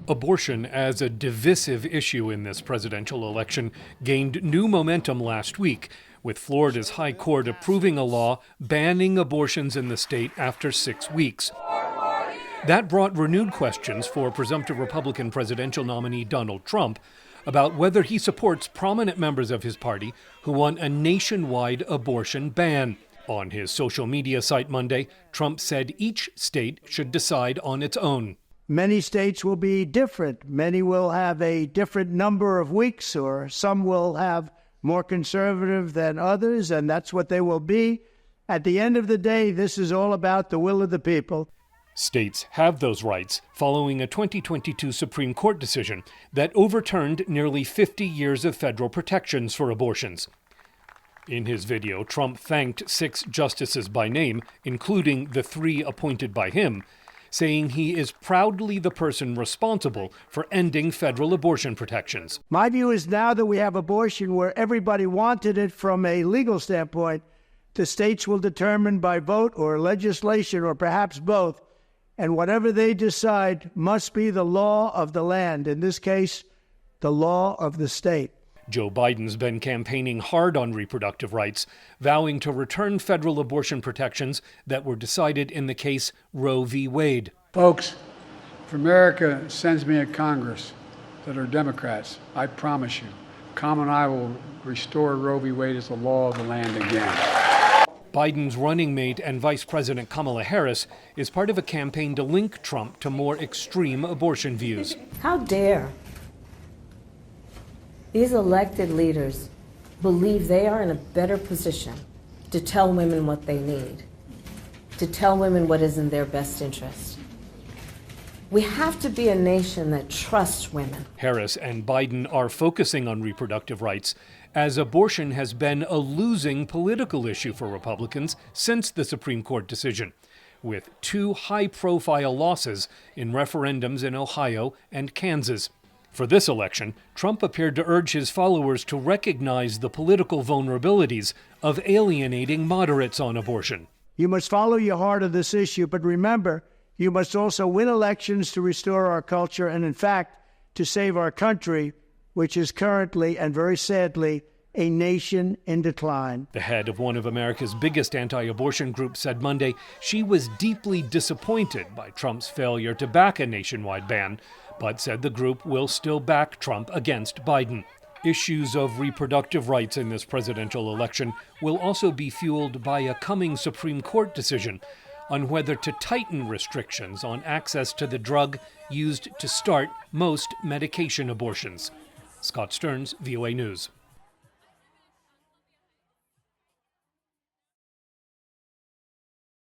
Abortion as a divisive issue in this presidential election gained new momentum last week, with Florida's High Court approving a law banning abortions in the state after 6 weeks. That brought renewed questions for presumptive Republican presidential nominee Donald Trump about whether he supports prominent members of his party who want a nationwide abortion ban. On his social media site Monday, Trump said each state should decide on its own. Many states will be different. Many will have a different number of weeks, or some will have more conservative than others, and that's what they will be. At the end of the day, this is all about the will of the people. States have those rights following a 2022 Supreme Court decision that overturned nearly 50 years of federal protections for abortions. In his video, Trump thanked 6 justices by name, including the 3 appointed by him, saying he is proudly the person responsible for ending federal abortion protections. My view is now that we have abortion where everybody wanted it from a legal standpoint, the states will determine by vote or legislation or perhaps both, and whatever they decide must be the law of the land, in this case, the law of the state. Joe Biden's been campaigning hard on reproductive rights, vowing to return federal abortion protections that were decided in the case Roe v. Wade. Folks, if America sends me a Congress that are Democrats, I promise you, Tom and I will restore Roe v. Wade as the law of the land again. Biden's running mate and Vice President Kamala Harris is part of a campaign to link Trump to more extreme abortion views. How dare these elected leaders believe they are in a better position to tell women what they need, to tell women what is in their best interest. We have to be a nation that trusts women. Harris and Biden are focusing on reproductive rights, as abortion has been a losing political issue for Republicans since the Supreme Court decision, with 2 high-profile losses in referendums in Ohio and Kansas. For this election, Trump appeared to urge his followers to recognize the political vulnerabilities of alienating moderates on abortion. You must follow your heart of this issue, but remember, you must also win elections to restore our culture and, in fact, to save our country, which is currently, and very sadly, a nation in decline. The head of one of America's biggest anti-abortion groups said Monday she was deeply disappointed by Trump's failure to back a nationwide ban, but said the group will still back Trump against Biden. Issues of reproductive rights in this presidential election will also be fueled by a coming Supreme Court decision on whether to tighten restrictions on access to the drug used to start most medication abortions. Scott Stearns, VOA News.